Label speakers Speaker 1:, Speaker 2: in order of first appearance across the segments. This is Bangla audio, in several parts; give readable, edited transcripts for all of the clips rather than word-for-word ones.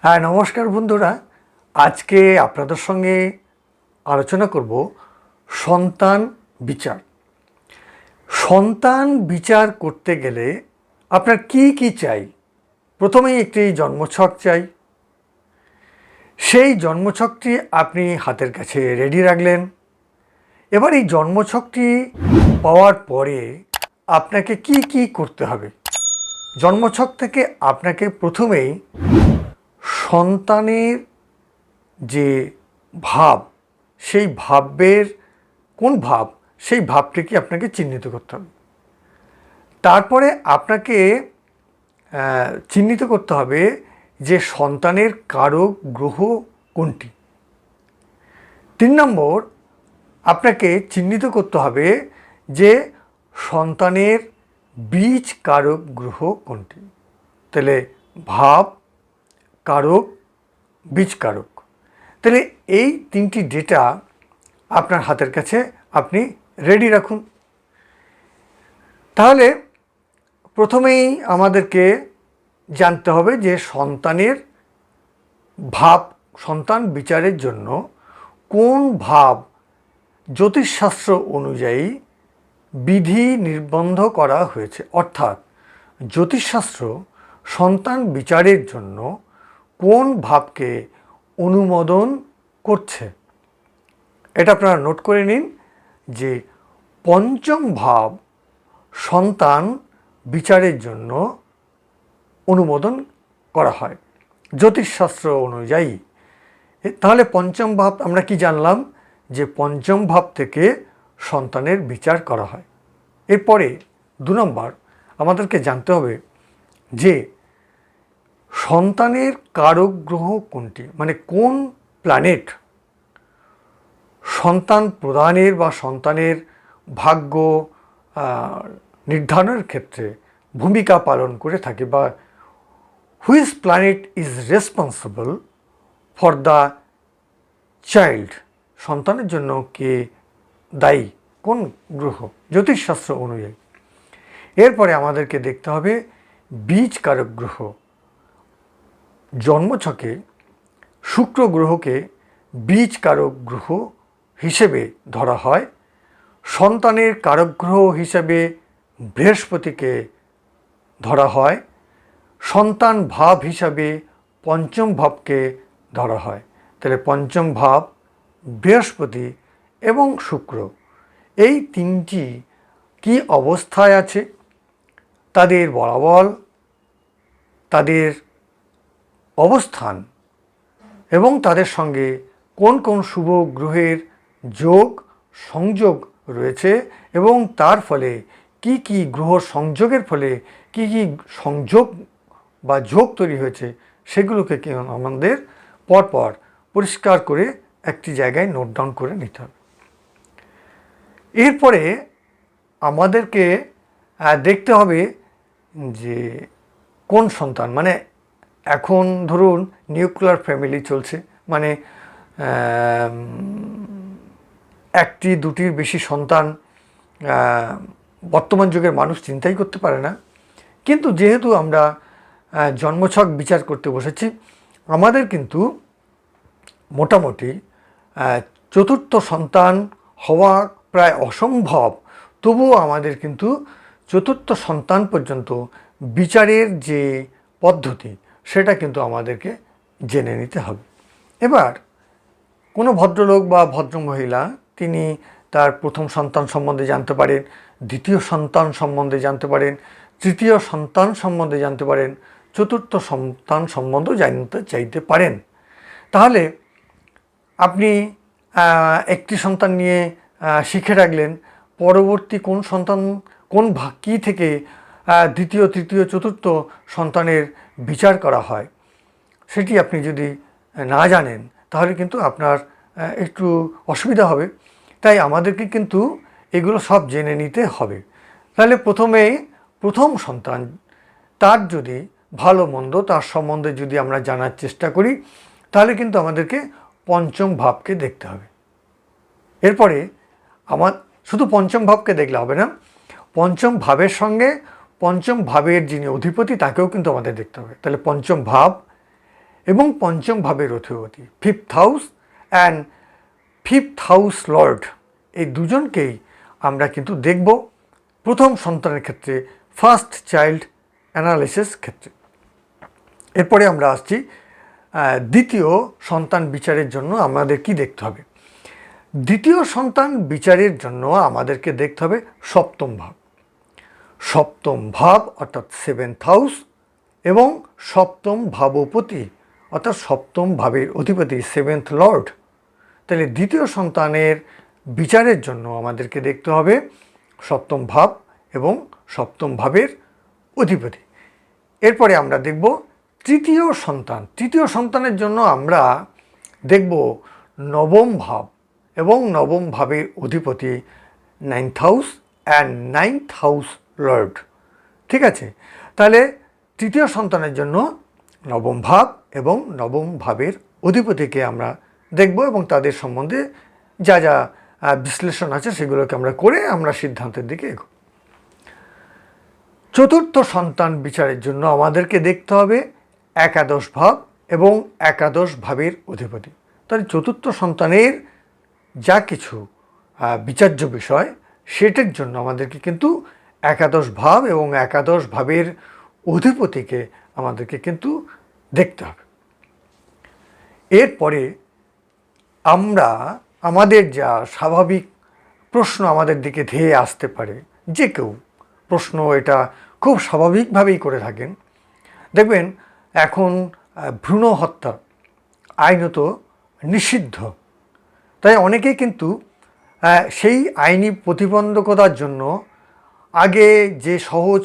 Speaker 1: হ্যাঁ, নমস্কার বন্ধুরা। আজকে আপনাদের সঙ্গে আলোচনা করব সন্তান বিচার। সন্তান বিচার করতে গেলে আপনার কি কি চাই? প্রথমেই একটি জন্মছক চাই। সেই জন্মছকটি আপনি হাতের কাছে রেডি রাখলেন। এবার এই জন্মছকটি পাওয়ার পরে আপনাকে কি কি করতে হবে? জন্মছক থেকে আপনাকে প্রথমেই সন্তানের যে ভাব, সেই ভাবের কোন ভাব, সেই ভাবটিকে আপনাকে চিহ্নিত করতে হবে। তারপরে আপনাকে চিহ্নিত করতে হবে যে সন্তানের কারক গ্রহ কোনটি। 3 নম্বর, আপনাকে চিহ্নিত করতে হবে যে সন্তানের বীজ কারক গ্রহ কোনটি। তাহলে ভাব, কারক, বীজ কারক। তাহলে এই 3টি ডেটা আপনার হাতের কাছে আপনি রেডি রাখুন। তাহলে প্রথমেই আমাদেরকে জানতে হবে যে সন্তানের ভাব, সন্তান বিচারের জন্য কোন ভাব জ্যোতিষশাস্ত্র অনুযায়ী বিধি নির্বন্ধ করা হয়েছে। অর্থাৎ জ্যোতিষশাস্ত্র সন্তান বিচারের জন্য কোন ভাবকে অনুমোদন করছে। এটা আপনারা নোট করে নিন যে পঞ্চম ভাব সন্তান বিচারের জন্য অনুমোদন করা হয় জ্যোতিষশাস্ত্র অনুযায়ী। তাহলে পঞ্চম ভাব আমরা কি জানলাম? যে পঞ্চম ভাব থেকে সন্তানের বিচার করা হয়। এরপরে 2 নম্বর, আমাদেরকে জানতে হবে যে সন্তানের কারক গ্রহ কোনটি, মানে কোন প্ল্যানেট সন্তান প্রদানের বা সন্তানের ভাগ্য নির্ধারণের ক্ষেত্রে ভূমিকা পালন করে থাকে, বা which planet is responsible for the child, সন্তানের জন্য কে দায়ী, কোন গ্রহ জ্যোতিষশাস্ত্র অনুযায়ী। এরপরে আমাদেরকে দেখতে হবে বীজ কারক গ্রহ। জন্মছকে শুক্র গ্রহকে বীজ কারক গ্রহ হিসেবে ধরা হয়। সন্তানের কারক গ্রহ হিসেবে বৃহস্পতিকে ধরা হয়। সন্তান ভাব হিসাবে পঞ্চম ভাবকে ধরা হয়। তাহলে পঞ্চম ভাব, বৃহস্পতি এবং শুক্র, এই 3টি কি অবস্থায় আছে, তাদের বলাবল, তাদের অবস্থান এবং তাদের সঙ্গে কোন কোন শুভ গ্রহের যোগ সংযোগ রয়েছে এবং তার ফলে কি কি গ্রহ সংযোগের ফলে কি কি সংযোগ বা যোগ তৈরি হয়েছে, সেগুলোকে আমাদের পরপর পরিষ্কার করে একটি জায়গায় নোট ডাউন করে নিতে হবে। এরপরে আমাদেরকে দেখতে হবে যে কোন সন্তান, মানে এখন ধরুন নিউক্লিয়ার ফ্যামিলি চলছে, মানে 1টি 2টির বেশি সন্তান বর্তমান যুগের মানুষ চিন্তাই করতে পারে না। কিন্তু যেহেতু আমরা জন্মছক বিচার করতে বসেছি, আমাদের কিন্তু মোটামুটি 4র্থ সন্তান হওয়া প্রায় অসম্ভব। তবুও আমাদের কিন্তু 4র্থ সন্তান পর্যন্ত বিচারের যে পদ্ধতি, সেটা কিন্তু আমাদেরকে জেনে নিতে হবে। এবার কোনো ভদ্রলোক বা ভদ্রমহিলা তিনি তার প্রথম সন্তান সম্বন্ধে জানতে পারেন, দ্বিতীয় সন্তান সম্বন্ধে জানতে পারেন, তৃতীয় সন্তান সম্বন্ধে জানতে পারেন, 4র্থ সন্তান সম্বন্ধেও জানতে চাইতে পারেন। তাহলে আপনি একটি সন্তান নিয়ে শিখে রাখলেন, পরবর্তী কোন সন্তান কোন কী থেকে দ্বিতীয়, তৃতীয়, 4র্থ সন্তানের বিচার করা হয়, সেটি আপনি যদি না জানেন তাহলে কিন্তু আপনার একটু অসুবিধা হবে। তাই আমাদেরকে কিন্তু এগুলো সব জেনে নিতে হবে। তাহলে প্রথম সন্তান, তার যদি ভালো মন্দ তার সম্বন্ধে যদি আমরা জানার চেষ্টা করি, তাহলে কিন্তু আমাদেরকে পঞ্চম ভাবকে দেখতে হবে। এরপরে শুধু পঞ্চম ভাবকে দেখলে হবে না, পঞ্চম ভাবের সঙ্গে পঞ্চম ভাবের যিনি অধিপতি তাকেও কিন্তু আমাদের দেখতে হবে। তাহলে পঞ্চম ভাব এবং পঞ্চম ভাবের অধিপতি, fifth house and fifth house Lord, এই দুজনকেই আমরা কিন্তু দেখব প্রথম সন্তানের ক্ষেত্রে, ফার্স্ট চাইল্ড অ্যানালিসিস ক্ষেত্রে। এরপরে আমরা আসছি দ্বিতীয় সন্তান বিচারের জন্য আমাদের কি দেখতে হবে। দ্বিতীয় সন্তান বিচারের জন্য আমাদেরকে দেখতে হবে সপ্তম ভাব। সপ্তম ভাব অর্থাৎ সেভেন্থ হাউস এবং সপ্তম ভাবপতি অর্থাৎ সপ্তম ভাবের অধিপতি, সেভেন্থ লর্ড। তাহলে দ্বিতীয় সন্তানের বিচারের জন্য আমাদেরকে দেখতে হবে সপ্তম ভাব এবং সপ্তম ভাবের অধিপতি। এরপরে আমরা দেখব তৃতীয় সন্তান। তৃতীয় সন্তানের জন্য আমরা দেখব নবম ভাব এবং নবম ভাবের অধিপতি, ninth house and ninth house Lord. ঠিক আছে, তাহলে তৃতীয় সন্তানের জন্য নবম ভাব এবং নবম ভাবের অধিপতিকে আমরা দেখব এবং তাদের সম্বন্ধে যা যা বিশ্লেষণ আছে সেগুলোকে আমরা করে আমরা সিদ্ধান্তের দিকে এগোব। চতুর্থ সন্তান বিচারের জন্য আমাদেরকে দেখতে হবে একাদশ ভাব এবং একাদশ ভাবের অধিপতি। তাহলে চতুর্থ সন্তানের যা কিছু বিচার্য বিষয় সেটার জন্য আমাদেরকে কিন্তু একাদশ ভাব এবং একাদশ ভাবের অধিপতিকে আমাদেরকে কিন্তু দেখতে হবে। এরপরে আমরা আমাদের যা স্বাভাবিক প্রশ্ন আমাদের দিকে ধেয়ে আসতে পারে, যে কেউ প্রশ্ন এটা খুব স্বাভাবিকভাবেই করে থাকেন। দেখবেন এখন ভ্রূণ হত্যা আইনত নিষিদ্ধ, তাই অনেকেই কিন্তু সেই আইনি প্রতিবন্ধকতার জন্য আগে যে সহজ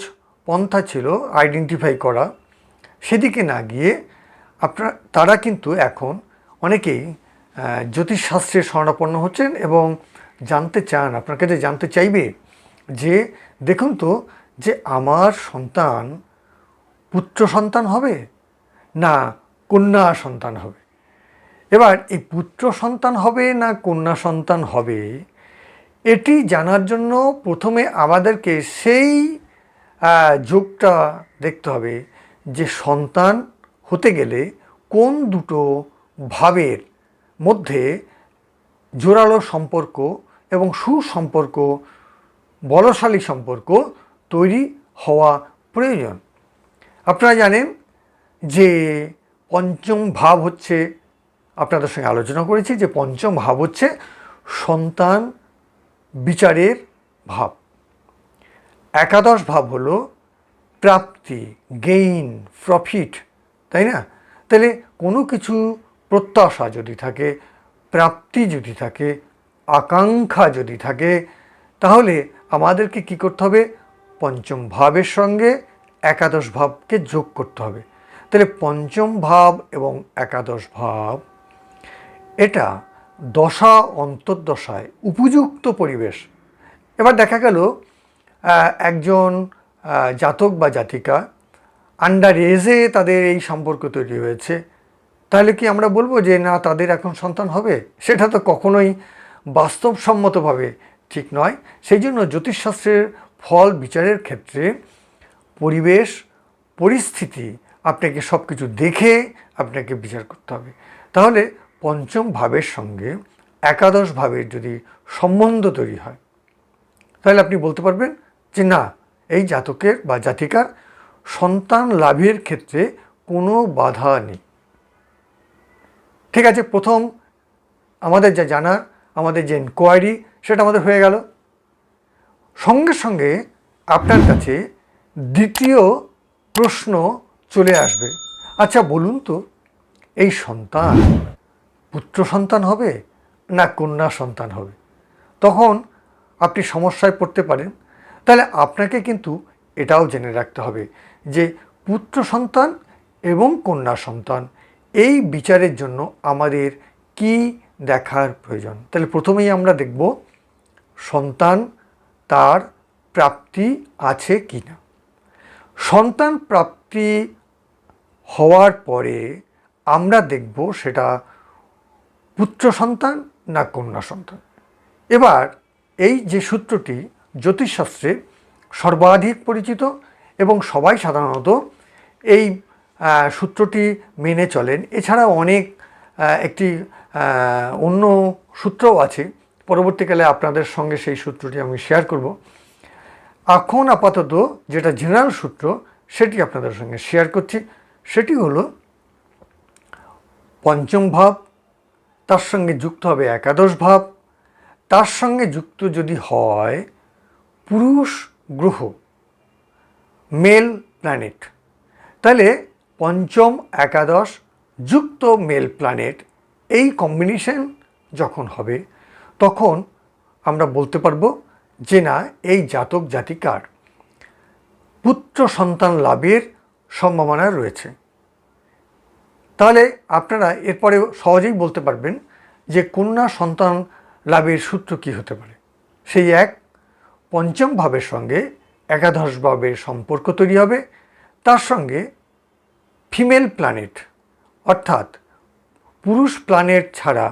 Speaker 1: পন্থা ছিল আইডেন্টিফাই করা, সেদিকে না গিয়ে তারা কিন্তু এখন অনেকেই জ্যোতিষশাস্ত্রের শরণাপন্ন হচ্ছেন এবং জানতে চান, আপনার কাছে জানতে চাইবে যে দেখুন তো যে আমার সন্তান পুত্র সন্তান হবে না কন্যা সন্তান হবে। এবার এই পুত্র সন্তান হবে না কন্যা সন্তান হবে এটি জানার জন্য প্রথমে আমাদেরকে সেই যোগটা দেখতে হবে যে সন্তান হতে গেলে কোন দুটো ভাবের মধ্যে জোরালো সম্পর্ক এবং সুসম্পর্ক, বলশালী সম্পর্ক তৈরি হওয়া প্রয়োজন। আপনারা জানেন যে পঞ্চম ভাব হচ্ছে, আপনাদের সঙ্গে আলোচনা করেছি যে পঞ্চম ভাব হচ্ছে সন্তান বিচারের ভাব। একাদশ ভাব হলো প্রাপ্তি, গেইন, প্রফিট, তাই না? তাহলে কোনো কিছু প্রত্যাশা যদি থাকে, প্রাপ্তি যদি থাকে, আকাঙ্ক্ষা যদি থাকে, তাহলে আমাদেরকে কি করতে হবে? পঞ্চম ভাবের সঙ্গে একাদশ ভাবকে যোগ করতে হবে। তাহলে পঞ্চম ভাব এবং একাদশ ভাব এটা দশা অন্তর্দশায় উপযুক্ত পরিবেশ। এবার দেখা গেল একজন জাতক বা জাতিকা আন্ডার এজে তাদের এই সম্পর্ক তৈরি হয়েছে, তাহলে কি আমরা বলবো যে না তাদের এখন সন্তান হবে? সেটা তো কখনোই বাস্তবসম্মতভাবে ঠিক নয়। সেই জন্য জ্যোতিষশাস্ত্রের ফল বিচারের ক্ষেত্রে পরিবেশ, পরিস্থিতি আপনাকে সব কিছু দেখে আপনাকে বিচার করতে হবে। তাহলে পঞ্চম ভাবের সঙ্গে একাদশ ভাবের যদি সম্বন্ধ তৈরি হয়, তাহলে আপনি বলতে পারবেন যে না, এই জাতকের বা জাতিকার সন্তান লাভের ক্ষেত্রে কোনো বাধা নেই। ঠিক আছে, প্রথম আমাদের যা জানার, আমাদের যে ইনকোয়ারি সেটা আমাদের হয়ে গেল। সঙ্গে সঙ্গে আপনার কাছে দ্বিতীয় প্রশ্ন চলে আসবে, আচ্ছা বলুন তো এই সন্তান পুত্র সন্তান হবে না কন্যা সন্তান হবে? তখন আপনি সমস্যায় পড়তে পারেন। তাহলে আপনাকে কিন্তু এটাও জেনে রাখতে হবে যে পুত্র সন্তান এবং কন্যা সন্তান এই বিচারের জন্য আমাদের কি দেখার প্রয়োজন। তাহলে প্রথমেই আমরা দেখব সন্তান তার প্রাপ্তি আছে কি না। সন্তান প্রাপ্তি হওয়ার পরে আমরা দেখব সেটা পুত্র সন্তান না কন্যা সন্তান। এবার এই যে সূত্রটি জ্যোতিষশাস্ত্রে সর্বাধিক পরিচিত এবং সবাই সাধারণত এই সূত্রটি মেনে চলেন। এছাড়াও অনেক একটি অন্য সূত্রও আছে, পরবর্তীকালে আপনাদের সঙ্গে সেই সূত্রটি আমি শেয়ার করব। এখন আপাতত যেটা জেনারেল সূত্র সেটি আপনাদের সঙ্গে শেয়ার করছি। সেটি হলো পঞ্চম ভাব, তার সঙ্গে যুক্ত হবে একাদশ ভাব, তার সঙ্গে যুক্ত যদি হয় পুরুষ গ্রহ, মেল প্ল্যানেট, তাহলে পঞ্চম একাদশ যুক্ত মেল প্ল্যানেট, এই কম্বিনেশন যখন হবে তখন আমরা বলতে পারবো যে না, এই জাতক জাতিকার পুত্র সন্তান লাভের সম্ভাবনা রয়েছে। তাহলে আপনারা এরপরে সহজেই বলতে পারবেন যে কন্যা সন্তান লাভের সূত্র কী হতে পারে। সেই এক, পঞ্চম ভাবের সঙ্গে একাদশ ভাবের সম্পর্ক তৈরি হবে, তার সঙ্গে ফিমেল প্ল্যানেট অর্থাৎ পুরুষ প্ল্যানেট ছাড়া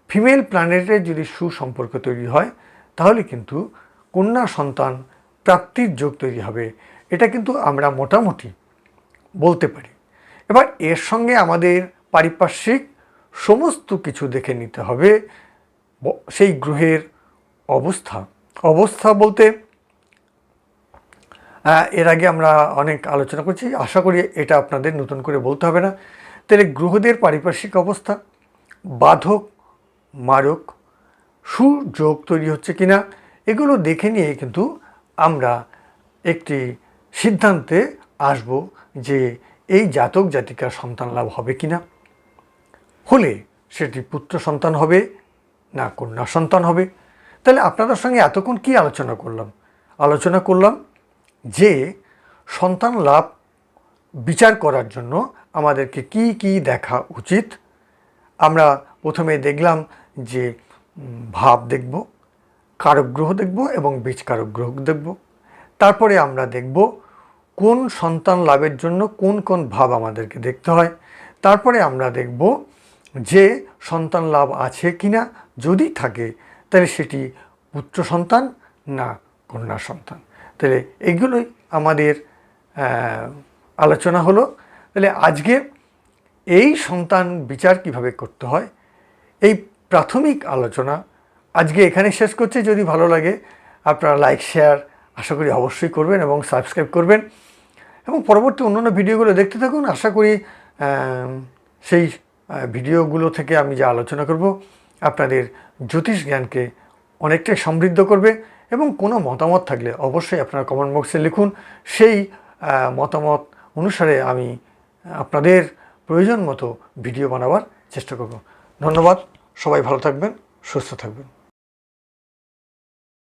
Speaker 1: ফিমেল প্ল্যানেটের যদি সুসম্পর্ক তৈরি হয় তাহলে কিন্তু কন্যা সন্তান প্রাপ্তির যোগ তৈরি হবে। এটা কিন্তু আমরা মোটামুটি বলতে পারি। এবার এর সঙ্গে আমাদের পারিপার্শ্বিক সমস্ত কিছু দেখে নিতে হবে। সেই গ্রহের অবস্থা বলতে এর আগে আমরা অনেক আলোচনা করছি, আশা করি এটা আপনাদের নতুন করে বলতে হবে না। তাহলে গ্রহদের পারিপার্শ্বিক অবস্থা, বাধক মারক সুযোগ তৈরি হচ্ছে কিনা, এগুলো দেখে নিয়ে কিন্তু আমরা একটি সিদ্ধান্তে আসব যে এই জাতক জাতিকার সন্তান লাভ হবে কিনা, হলে সেটি পুত্র সন্তান হবে না কন্যা সন্তান হবে। তাহলে আপনাদের সঙ্গে এতক্ষণ কি আলোচনা করলাম যে সন্তান লাভ বিচার করার জন্য আমাদেরকে কি কি দেখা উচিত। আমরা প্রথমে দেখলাম যে ভাব দেখব, কারক গ্রহ দেখব এবং বীজ কারক গ্রহ দেখব। তারপরে আমরা দেখব কোন সন্তান লাভের জন্য কোন কোন ভাব আমাদেরকে দেখতে হয়। তারপরে আমরা দেখব যে সন্তান লাভ আছে কিনা, যদি থাকে তাহলে সেটি পুত্র সন্তান না কন্যা সন্তান। তাহলে এগুলোই আমাদের আলোচনা হলো। তাহলে আজকে এই সন্তান বিচার কিভাবে করতে হয়, এই প্রাথমিক আলোচনা আজকে এখানে শেষ করছি। যদি ভালো লাগে আপনারা লাইক শেয়ার আশা করি অবশ্যই করবেন এবং সাবস্ক্রাইব করবেন এবং পরবর্তী অন্যান্য ভিডিওগুলো দেখতে থাকুন। আশা করি সেই ভিডিওগুলো থেকে আমি যা আলোচনা করব আপনাদের জ্যোতিষ জ্ঞানকে অনেকটাই সমৃদ্ধ করবে। এবং কোনো মতামত থাকলে অবশ্যই আপনারা কমেন্ট বক্সে লিখুন। সেই মতামত অনুসারে আমি আপনাদের প্রয়োজন মতো ভিডিও বানাবার চেষ্টা করব। ধন্যবাদ, সবাই ভালো থাকবেন, সুস্থ থাকবেন।